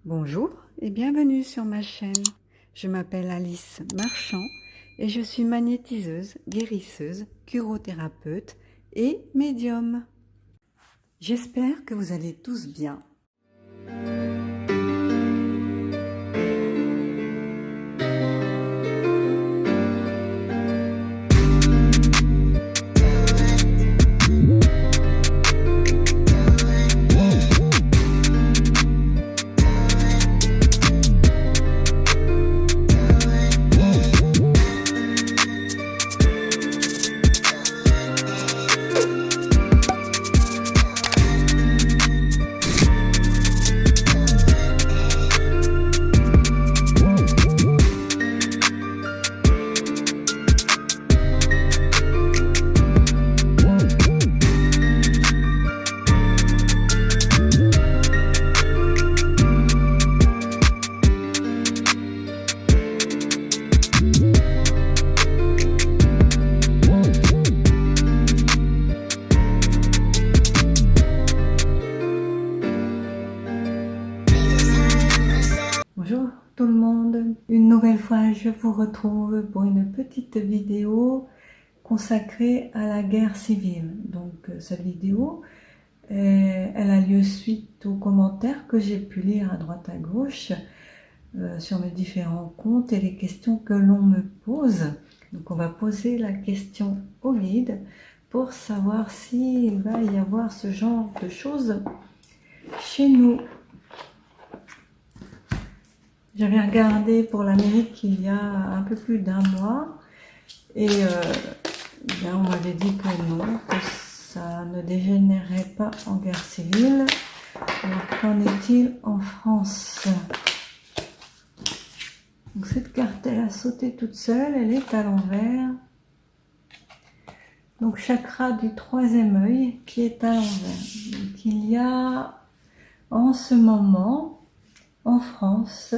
Bonjour et bienvenue sur ma chaîne. Je m'appelle Alice Marchand et je suis magnétiseuse, guérisseuse, curothérapeute et médium. J'espère que vous allez tous bien. Bonjour tout le monde, une nouvelle fois je vous retrouve pour une petite vidéo consacrée à la guerre civile. Donc cette vidéo, elle a lieu suite aux commentaires que j'ai pu lire à droite à gauche sur mes différents comptes et les questions que l'on me pose. Donc on va poser la question au guide pour savoir s'il va y avoir ce genre de choses chez nous. J'avais regardé pour l'Amérique il y a un peu plus d'un mois et bien, on m'avait dit que non, que ça ne dégénérait pas en guerre civile. Alors qu'en est-il en France? Donc cette carte, elle a sauté toute seule, elle est à l'envers. Donc chakra du troisième œil qui est à l'envers. Donc il y a en ce moment en France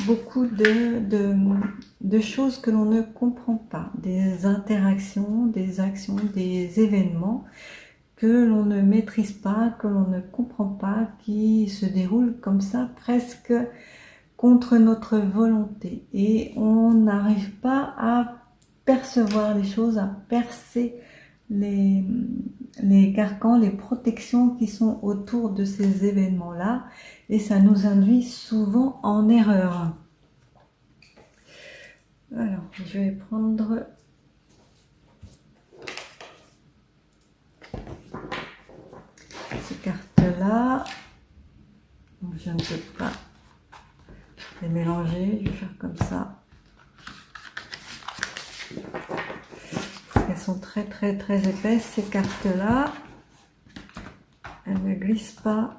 beaucoup de choses que l'on ne comprend pas, des interactions, des actions, des événements que l'on ne maîtrise pas, que l'on ne comprend pas, qui se déroulent comme ça presque contre notre volonté. Et on n'arrive pas à percevoir les choses, à percer les carcans, les protections qui sont autour de ces événements-là, et ça nous induit souvent en erreur. Alors, je vais prendre ces cartes-là. Je ne peux pas les mélanger, je vais faire comme ça. Elles sont très épaisses, ces cartes-là. Elles ne glissent pas.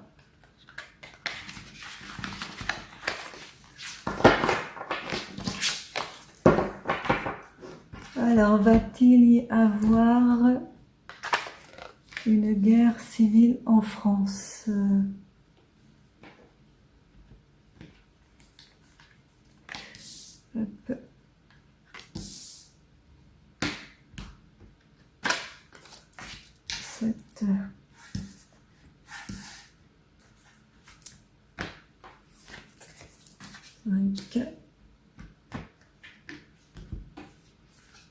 Alors, va-t-il y avoir une guerre civile en France? Hop. Sept. 5.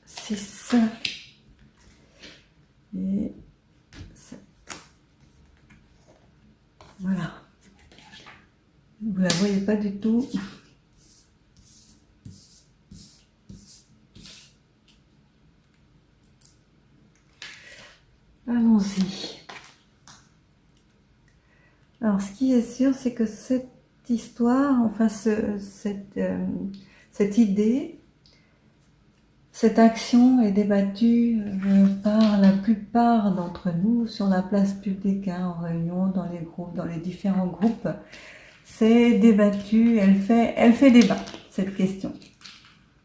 6 et 7. Voilà. Vous la voyez pas du tout. Allons-y. Alors, ce qui est sûr, c'est que cette histoire, enfin cette idée, cette action est débattue par la plupart d'entre nous sur la place publique, en réunion, dans les groupes, dans les différents groupes. C'est débattu, elle fait débat, cette question.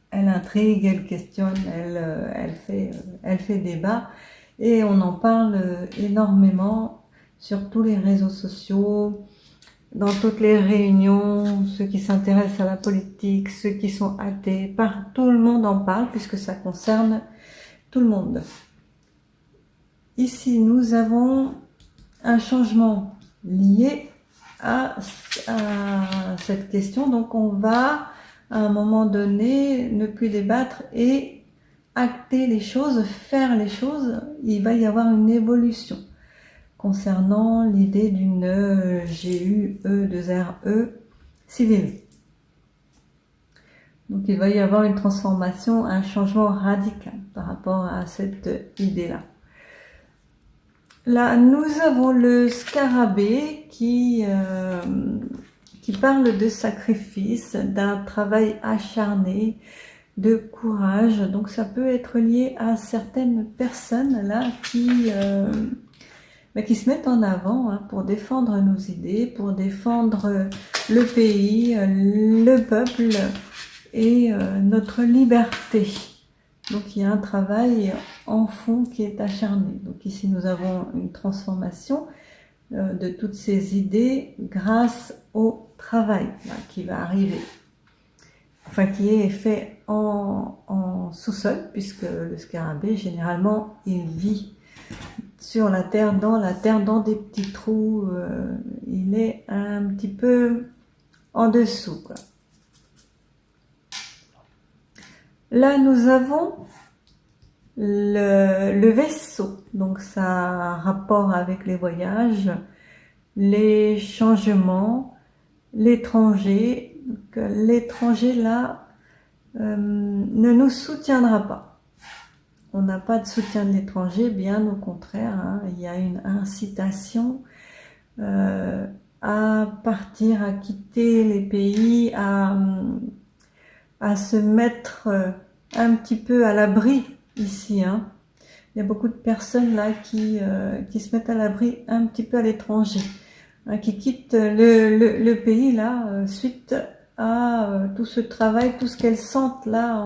Elle intrigue, elle questionne, elle fait débat, et on en parle énormément sur tous les réseaux sociaux, dans toutes les réunions, ceux qui s'intéressent à la politique, ceux qui sont athées, tout le monde en parle puisque ça concerne tout le monde. Ici, nous avons un changement lié à cette question. Donc on va, à un moment donné, ne plus débattre et acter les choses, faire les choses. Il va y avoir une évolution concernant l'idée d'une GUE2RE civile. Donc il va y avoir une transformation, un changement radical par rapport à cette idée-là. Là, nous avons le scarabée qui parle de sacrifice, d'un travail acharné, de courage. Donc ça peut être lié à certaines personnes là qui se mettent en avant pour défendre nos idées, pour défendre le pays, le peuple et notre liberté. Donc il y a un travail en fond qui est acharné. Donc ici nous avons une transformation de toutes ces idées grâce au travail là, qui va arriver. Enfin qui est fait en sous-sol, puisque le scarabée généralement il vit sur la terre, dans des petits trous, il est un petit peu en dessous, quoi. Là, nous avons le vaisseau, donc ça a un rapport avec les voyages, les changements, l'étranger. L'étranger, là, ne nous soutiendra pas. On n'a pas de soutien de l'étranger, bien au contraire, il y a une incitation à partir, à quitter les pays, à se mettre un petit peu à l'abri ici. Il y a beaucoup de personnes là qui se mettent à l'abri un petit peu à l'étranger, qui quittent le pays là suite à tout ce travail, tout ce qu'elles sentent là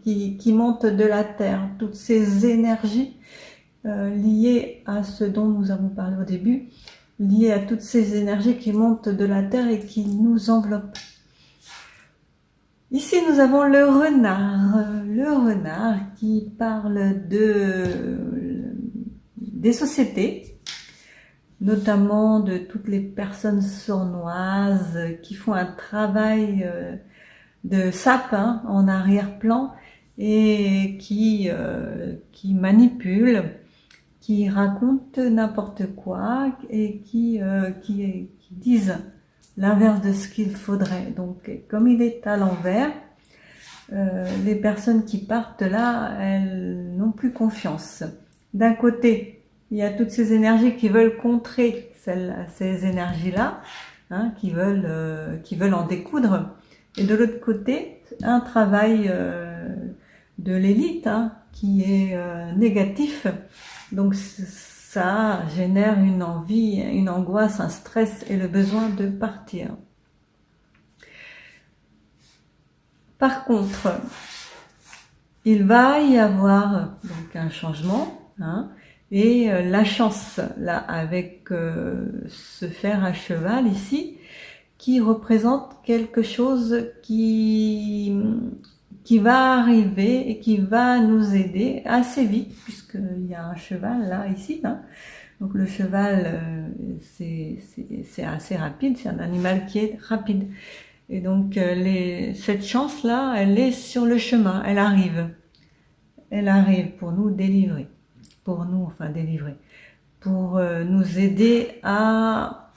qui monte de la terre, toutes ces énergies liées à ce dont nous avons parlé au début, liées à toutes ces énergies qui montent de la terre et qui nous enveloppent. Ici, nous avons le renard qui parle des sociétés, notamment de toutes les personnes sournoises qui font un travail de sapin en arrière-plan et qui manipulent, qui racontent n'importe quoi et qui disent l'inverse de ce qu'il faudrait. Donc, comme il est à l'envers, les personnes qui partent là, elles n'ont plus confiance. D'un côté, il y a toutes ces énergies qui veulent contrer ces énergies-là, qui veulent en découdre. Et de l'autre côté, un travail de l'élite qui est négatif. Donc, ça génère une envie, une angoisse, un stress et le besoin de partir. Par contre, il va y avoir donc un changement, et la chance, là, avec ce fer à cheval ici, qui représente quelque chose qui va arriver et qui va nous aider assez vite, puisqu'il y a un cheval là, ici. Donc le cheval, c'est assez rapide, c'est un animal qui est rapide. Et donc cette chance-là, elle est sur le chemin, elle arrive. Elle arrive pour nous délivrer. Pour nous aider à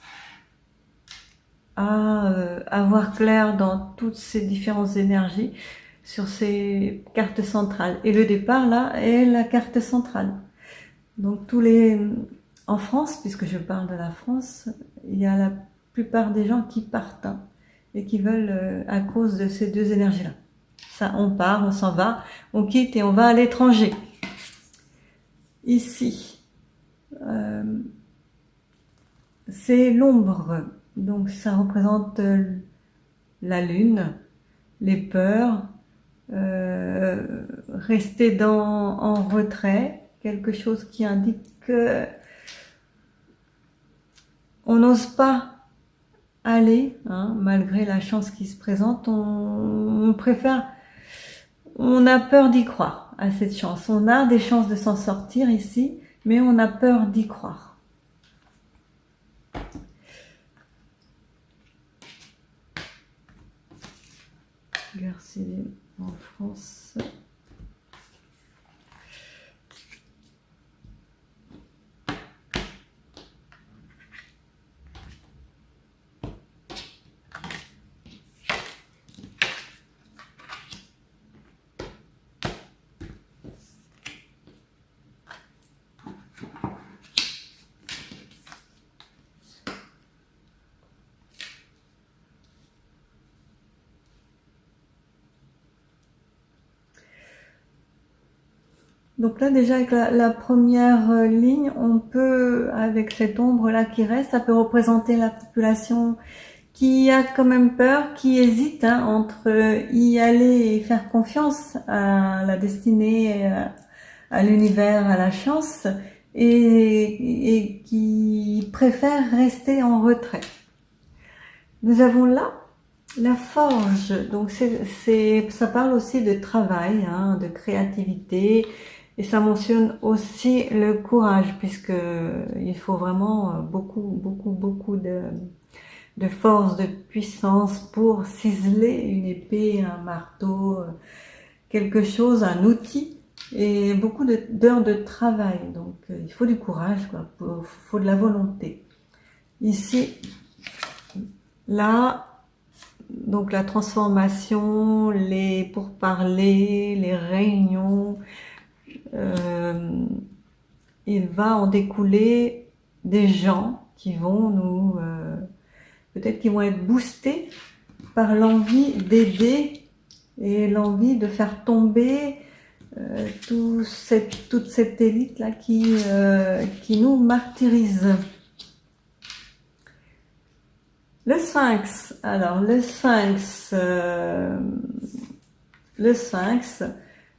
avoir clair dans toutes ces différentes énergies sur ces cartes centrales. Et le départ, là, est la carte centrale. Donc en France, puisque je parle de la France, il y a la plupart des gens qui partent et qui veulent à cause de ces deux énergies-là. Ça, on part, on s'en va, on quitte et on va à l'étranger. Ici, c'est l'ombre. Donc ça représente la lune, les peurs, rester en retrait, quelque chose qui indique que on n'ose pas aller, malgré la chance qui se présente, on préfère, on a peur d'y croire à cette chance. On a des chances de s'en sortir ici, mais on a peur d'y croire. guerre civile en France. Donc là déjà avec la première ligne, on peut, avec cette ombre-là qui reste, ça peut représenter la population qui a quand même peur, qui hésite entre y aller et faire confiance à la destinée, à l'univers, à la chance, et qui préfère rester en retrait. Nous avons là la forge, donc ça parle aussi de travail, de créativité, et ça mentionne aussi le courage, puisque il faut vraiment beaucoup de force, de puissance pour ciseler une épée, un marteau, quelque chose, un outil, et beaucoup d'heures de travail. Donc il faut du courage, quoi, faut de la volonté. Ici, là, donc la transformation, les pourparlers, les réunions, il va en découler des gens qui vont nous, peut-être qui vont être boostés par l'envie d'aider et l'envie de faire tomber toute cette élite là qui nous martyrise. Le Sphinx, alors le Sphinx,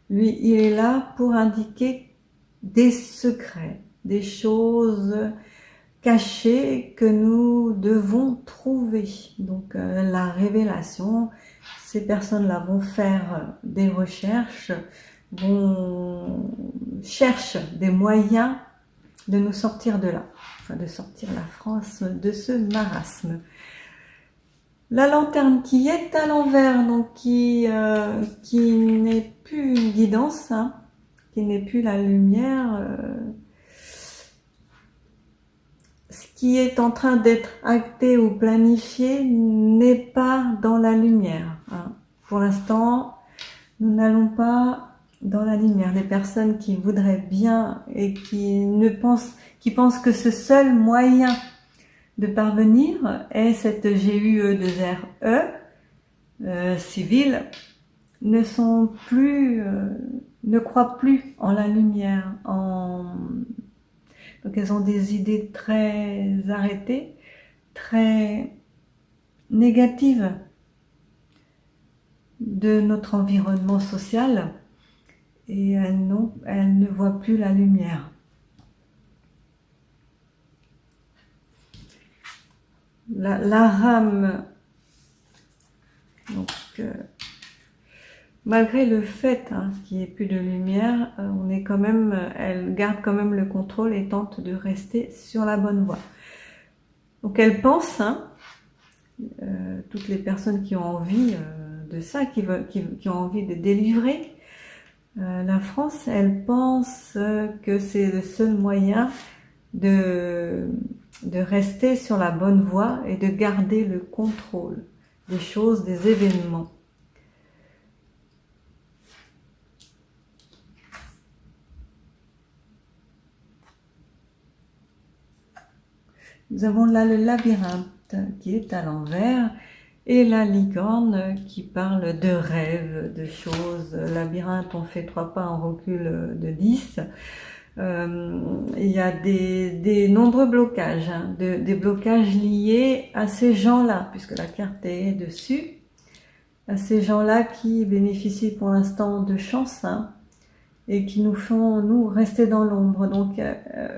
lui, il est là pour indiquer des secrets, des choses cachées que nous devons trouver. Donc la révélation, ces personnes-là vont faire des recherches, cherchent des moyens de nous sortir de là, enfin de sortir la France de ce marasme. La lanterne qui est à l'envers, donc qui n'est plus une guidance, qui n'est plus la lumière, ce qui est en train d'être acté ou planifié n'est pas dans la lumière. Pour l'instant, nous n'allons pas dans la lumière. Les personnes qui voudraient bien et qui pensent que ce seul moyen de parvenir est cette GUE2RE civile, ne croient plus en la lumière. Donc elles ont des idées très arrêtées, très négatives de notre environnement social, et elles ne voient plus la lumière. La rame, donc malgré le fait qu'il n'y ait plus de lumière, elle garde quand même le contrôle et tente de rester sur la bonne voie. Donc elle pense, toutes les personnes qui ont envie de ça, qui ont envie de délivrer la France, elles pensent que c'est le seul moyen de rester sur la bonne voie et de garder le contrôle des choses, des événements. Nous avons là le labyrinthe qui est à l'envers et la licorne qui parle de rêves, de choses. Labyrinthe, on fait 3 pas, on recule de 10. Il y a des nombreux blocages, des blocages liés à ces gens-là, puisque la carte est dessus, à ces gens-là qui bénéficient pour l'instant de chance, et qui nous font, nous, rester dans l'ombre. Donc,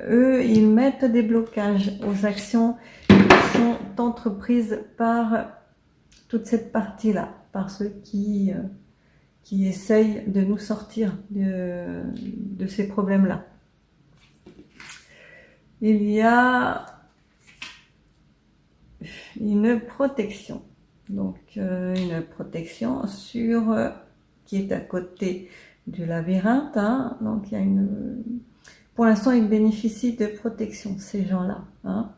eux, ils mettent des blocages aux actions qui sont entreprises par toute cette partie-là, par ceux qui essayent de nous sortir de ces problèmes-là. Il y a une protection. Donc une protection sur qui est à côté du labyrinthe. Hein. Donc il y a pour l'instant ils bénéficient de protection, ces gens-là, hein,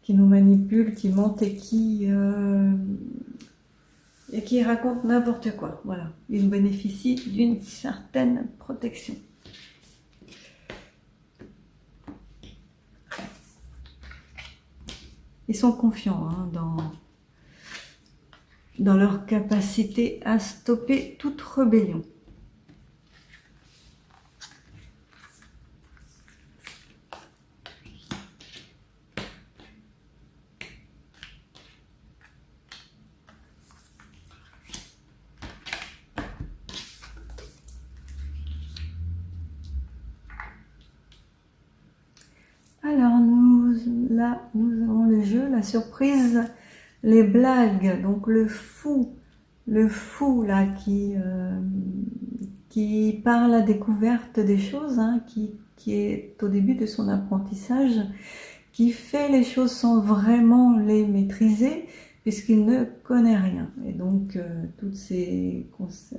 qui nous manipulent, qui mentent et qui racontent n'importe quoi. Voilà, ils bénéficient d'une certaine protection. Ils sont confiants, hein, dans leur capacité à stopper toute rébellion. Alors nous avons le jeu, la surprise, les blagues, donc le fou là qui part à la découverte des choses, hein, qui est au début de son apprentissage, qui fait les choses sans vraiment les maîtriser, puisqu'il ne connaît rien. Et donc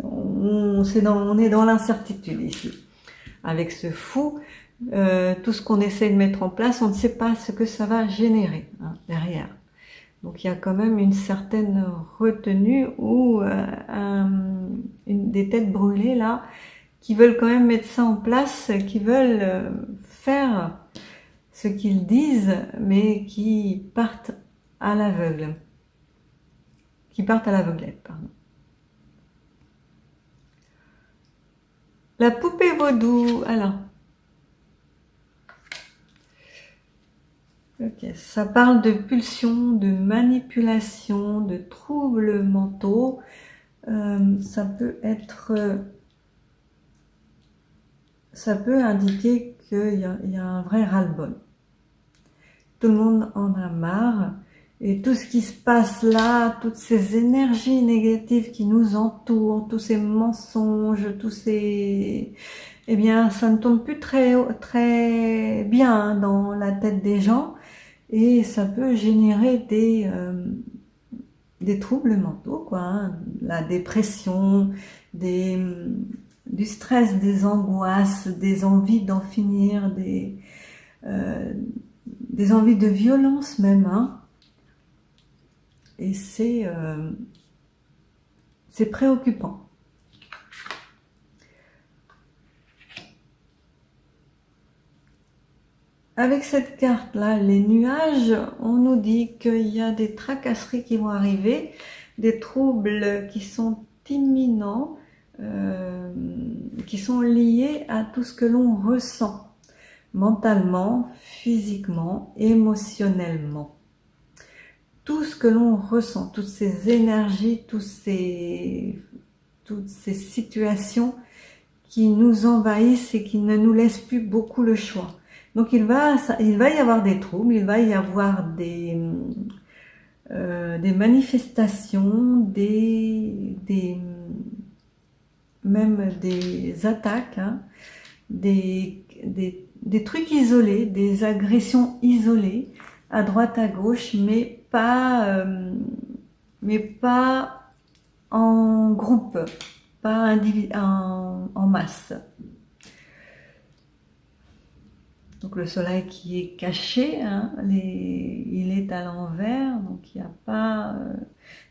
on est dans l'incertitude ici. Avec ce fou, tout ce qu'on essaie de mettre en place, on ne sait pas ce que ça va générer, hein, derrière. Donc il y a quand même une certaine retenue ou des têtes brûlées là, qui veulent quand même mettre ça en place, qui veulent faire ce qu'ils disent, mais qui partent à l'aveugle. Qui partent à l'aveuglette, pardon. La poupée vaudou, alors. Ok, ça parle de pulsion, de manipulation, de troubles mentaux. Ça peut indiquer qu'il y a un vrai ras-le-bol. Tout le monde en a marre. Et tout ce qui se passe là, toutes ces énergies négatives qui nous entourent, tous ces mensonges, eh bien, ça ne tourne plus très bien, hein, dans la tête des gens. Et ça peut générer des troubles mentaux, quoi, hein, la dépression, du stress, des angoisses, des envies d'en finir, des envies de violence même, hein. Et c'est préoccupant. Avec cette carte-là, les nuages, on nous dit qu'il y a des tracasseries qui vont arriver, des troubles qui sont imminents, qui sont liés à tout ce que l'on ressent, mentalement, physiquement, émotionnellement. Tout ce que l'on ressent, toutes ces énergies, toutes ces situations qui nous envahissent et qui ne nous laissent plus beaucoup le choix. Donc il va y avoir des troubles, il va y avoir des manifestations, même des attaques, hein, des trucs isolés, des agressions isolées, à droite, à gauche, mais pas en groupe, pas en masse. Donc le soleil qui est caché, hein, il est à l'envers, donc il n'y a pas...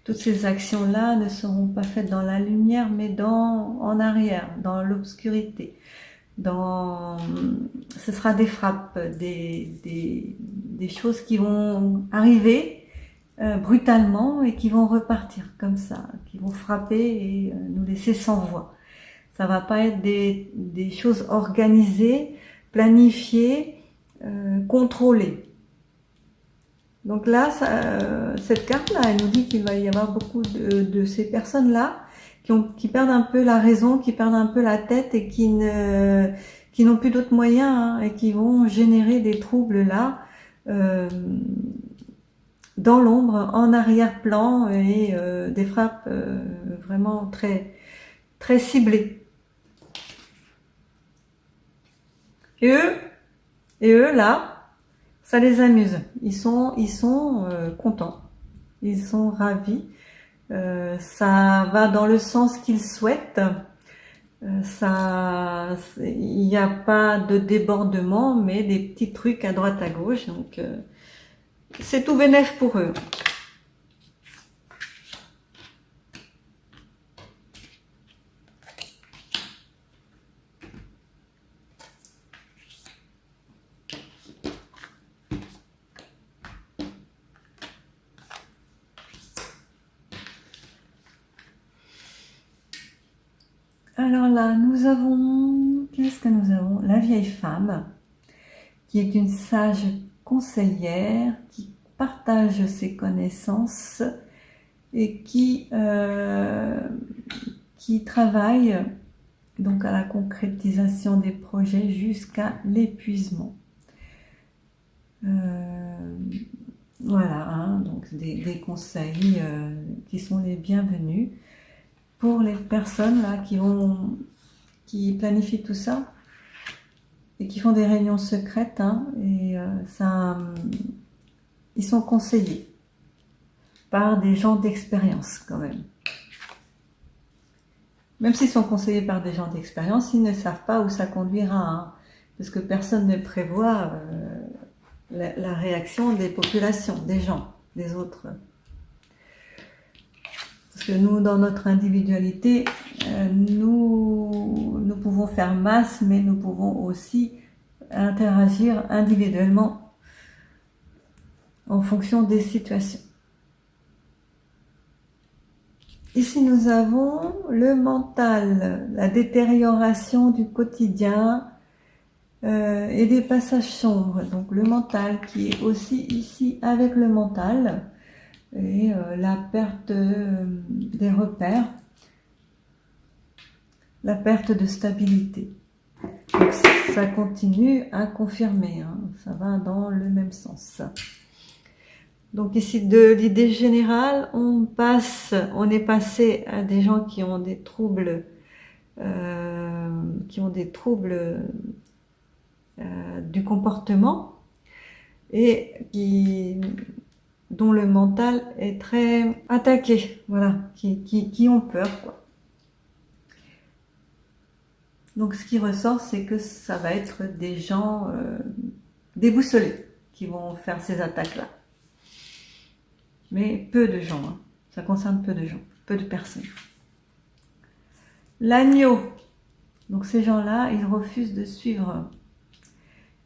toutes ces actions-là ne seront pas faites dans la lumière, mais en arrière, dans l'obscurité. Ce sera des frappes, des choses qui vont arriver brutalement et qui vont repartir comme ça, qui vont frapper et nous laisser sans voix. Ça va pas être des choses organisées, planifiées, contrôlées. Donc là, cette carte-là, elle nous dit qu'il va y avoir beaucoup de ces personnes-là qui perdent un peu la raison, qui perdent un peu la tête et qui n'ont plus d'autres moyens, hein, et qui vont générer des troubles là, dans l'ombre, en arrière-plan, et des frappes vraiment très, très ciblées. Et eux là, ça les amuse. Ils sont contents. Ils sont ravis Ça va dans le sens qu'ils souhaitent. Il n'y a pas de débordement, mais des petits trucs à droite à gauche. Donc, c'est tout bénef pour eux. Alors là, nous avons, qu'est-ce que nous avons? La vieille femme, qui est une sage conseillère, qui partage ses connaissances et qui travaille donc à la concrétisation des projets jusqu'à l'épuisement. Voilà, hein, donc des conseils qui sont les bienvenus pour les personnes là qui planifient tout ça et qui font des réunions secrètes, hein, et ils sont conseillés par des gens d'expérience quand même. Même s'ils sont conseillés par des gens d'expérience, ils ne savent pas où ça conduira, hein, parce que personne ne prévoit la réaction des populations, des gens, des autres. Parce que nous, dans notre individualité, nous pouvons faire masse, mais nous pouvons aussi interagir individuellement en fonction des situations. Ici, nous avons le mental, la détérioration du quotidien et des passages sombres. Donc le mental qui est aussi ici avec le mental et la perte des repères, la perte de stabilité. Donc ça continue à confirmer, hein, ça va dans le même sens. Donc ici, de l'idée générale, on est passé à des gens qui ont des troubles, du comportement et dont le mental est très attaqué, voilà, qui ont peur, quoi. Donc ce qui ressort, c'est que ça va être des gens déboussolés qui vont faire ces attaques-là. Mais peu de gens, hein. Ça concerne peu de gens, peu de personnes. L'agneau. Donc ces gens-là, ils refusent de suivre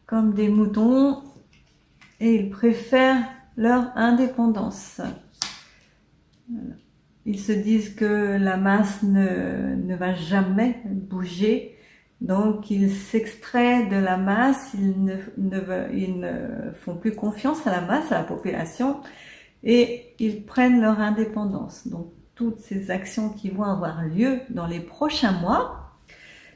comme des moutons et ils préfèrent leur indépendance. Voilà. Ils se disent que la masse ne va jamais bouger, donc ils s'extraient de la masse, ils ne font plus confiance à la masse, à la population, et ils prennent leur indépendance. Donc toutes ces actions qui vont avoir lieu dans les prochains mois,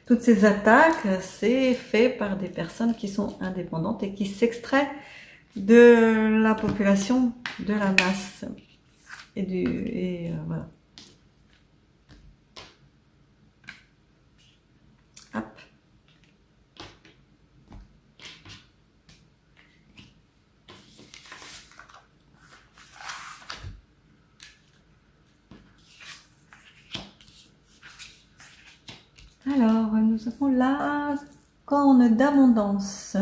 toutes ces attaques, c'est fait par des personnes qui sont indépendantes et qui s'extraient de la population, de la masse. Voilà. Hop. Alors, nous avons la corne d'abondance.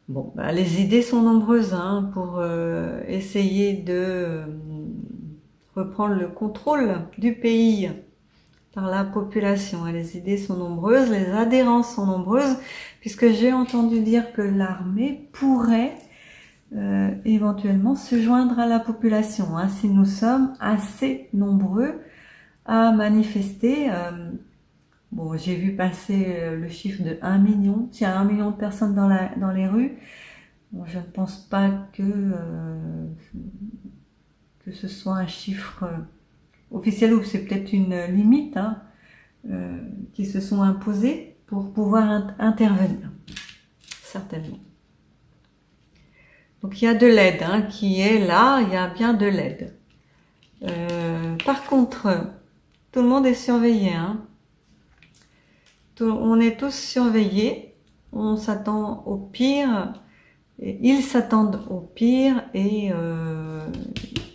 Bon, bah, les idées sont nombreuses, hein, pour essayer de reprendre le contrôle du pays par la population. Et les idées sont nombreuses, les adhérences sont nombreuses, puisque j'ai entendu dire que l'armée pourrait éventuellement se joindre à la population, hein, si nous sommes assez nombreux à manifester. Bon, j'ai vu passer le chiffre de 1 million. S'il y a 1 million de personnes dans les rues, bon, je ne pense pas que ce soit un chiffre officiel, ou c'est peut-être une limite, hein, qui se sont imposées pour pouvoir intervenir. Certainement. Donc il y a de l'aide, hein, qui est là, il y a bien de l'aide. Par contre, tout le monde est surveillé, hein. On est tous surveillés, on s'attend au pire, et ils s'attendent au pire et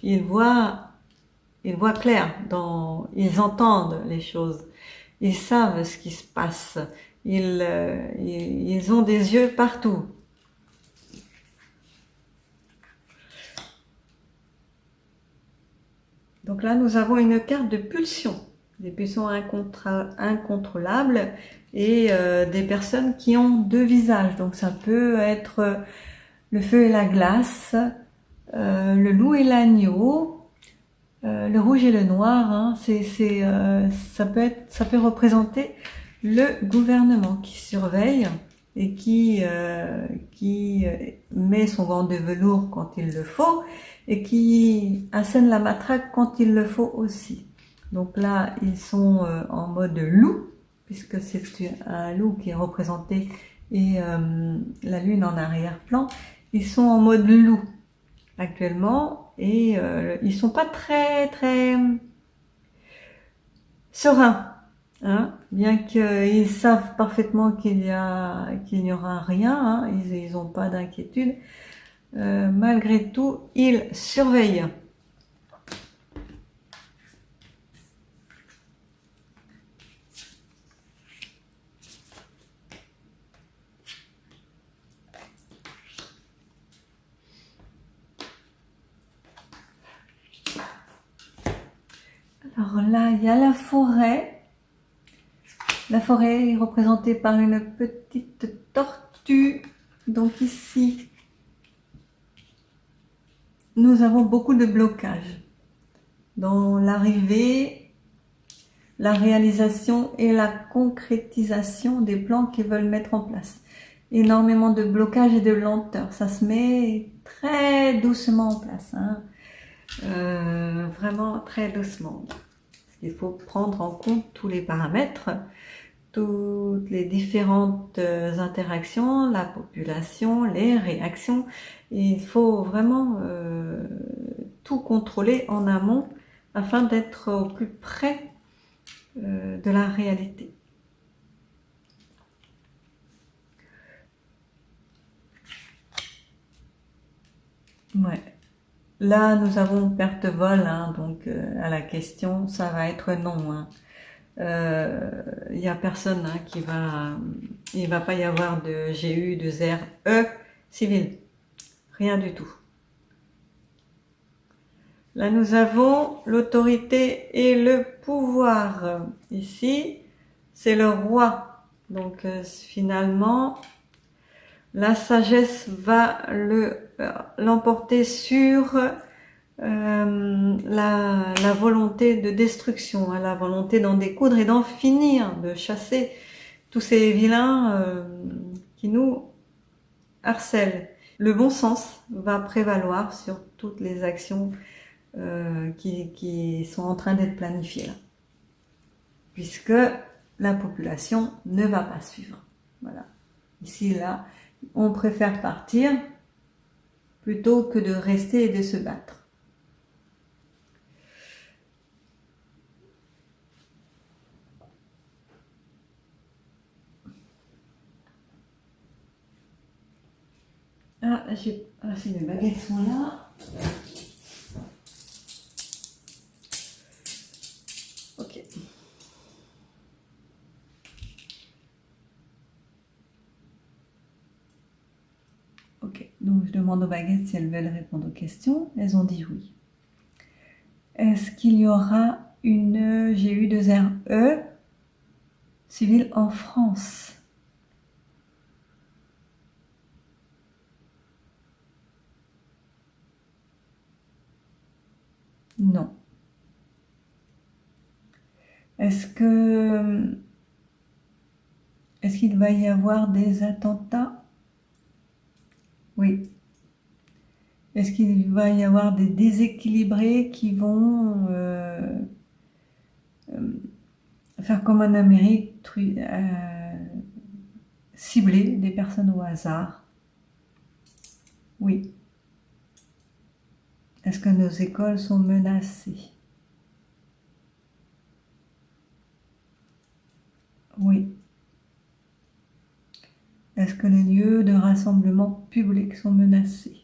ils voient ils voient clair, ils entendent les choses, ils savent ce qui se passe, ils ont des yeux partout. Donc là, nous avons une carte de pulsion, des pulsions incontrôlables et des personnes qui ont deux visages. Donc ça peut être le feu et la glace, le loup et l'agneau, le rouge et le noir. Hein, ça peut représenter le gouvernement qui surveille et qui met son gant de velours quand il le faut et qui assène la matraque quand il le faut aussi. Donc là, ils sont en mode loup, puisque c'est un loup qui est représenté et la lune en arrière-plan. Ils sont en mode loup actuellement et ils sont pas très sereins. Hein, bien qu'ils savent parfaitement qu'il n'y aura rien, hein, ils n'ont pas d'inquiétude. Malgré tout, ils surveillent. Alors là, il y a la forêt. La forêt est représentée par une petite tortue. Donc ici, nous avons beaucoup de blocages dans l'arrivée, la réalisation et la concrétisation des plans qu'ils veulent mettre en place. Énormément de blocages et de lenteur. Ça se met très doucement en place. Hein. Vraiment très doucement. Il faut prendre en compte tous les paramètres, toutes les différentes interactions, la population, les réactions. Il faut vraiment tout contrôler en amont afin d'être au plus près de la réalité. Ouais. Là, nous avons perte vol, hein, donc à la question, ça va être non. Hein. Y a personne hein, il va pas y avoir de GU, de ZER, civil, rien du tout. Là, nous avons l'autorité et le pouvoir. Ici, c'est le roi. Donc, finalement, la sagesse va l'emporter sur la volonté de destruction, hein, la volonté d'en découdre et d'en finir, de chasser tous ces vilains qui nous harcèlent. Le bon sens va prévaloir sur toutes les actions qui sont en train d'être planifiées là, puisque la population ne va pas suivre. Voilà. Ici, là, on préfère partir plutôt que de rester et de se battre. Ah, si mes baguettes sont là. Ok. Ok, donc je demande aux baguettes si elles veulent répondre aux questions. Elles ont dit oui. Est-ce qu'il y aura une GU2RE civile en France? Non. Est-ce qu'il va y avoir des attentats? Oui. Est-ce qu'il va y avoir des déséquilibrés qui vont faire comme en Amérique, cibler des personnes au hasard? Oui. Est-ce que nos écoles sont menacées? Oui. Est-ce que les lieux de rassemblement public sont menacés?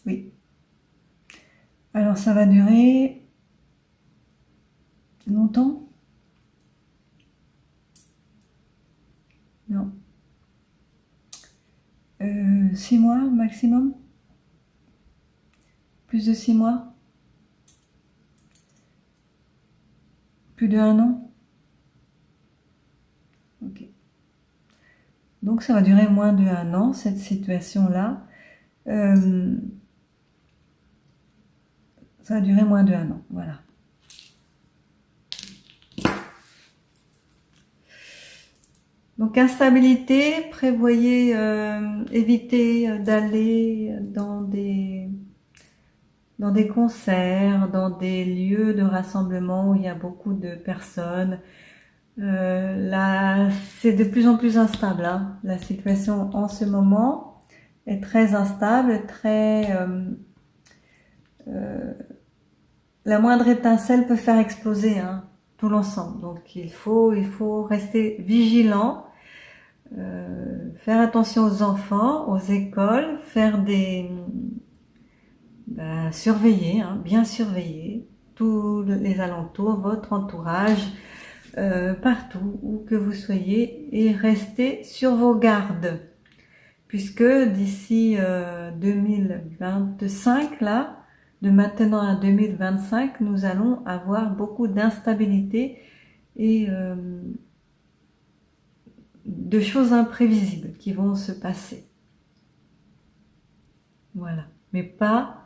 Oui. Alors ça va durer longtemps? Non. 6 mois maximum? Plus de 6 mois? Plus de 1 an? Ok. Donc ça va durer moins de 1 an, cette situation-là. Ça va durer moins de 1 an, voilà. Donc instabilité, prévoyez, évitez d'aller dans des concerts, dans des lieux de rassemblement où il y a beaucoup de personnes. Là, c'est de plus en plus instable, hein. La situation en ce moment est très instable, la moindre étincelle peut faire exploser, hein, tout l'ensemble. Donc il faut rester vigilant, faire attention aux enfants, aux écoles, surveiller, hein, bien surveiller tous les alentours, votre entourage, partout où que vous soyez, et restez sur vos gardes, puisque d'ici 2025, là, de maintenant à 2025, nous allons avoir beaucoup d'instabilité et de choses imprévisibles qui vont se passer. Voilà. Mais pas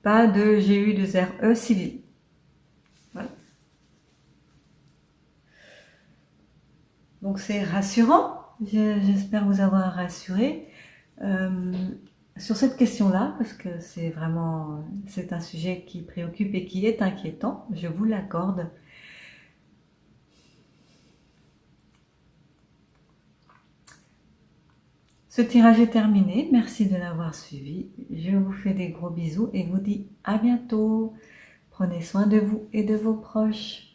de GU2RE civil. Voilà. Donc c'est rassurant. J'espère vous avoir rassuré sur cette question-là, parce que c'est un sujet qui préoccupe et qui est inquiétant, je vous l'accorde. Ce tirage est terminé, merci de l'avoir suivi. Je vous fais des gros bisous et vous dis à bientôt. Prenez soin de vous et de vos proches.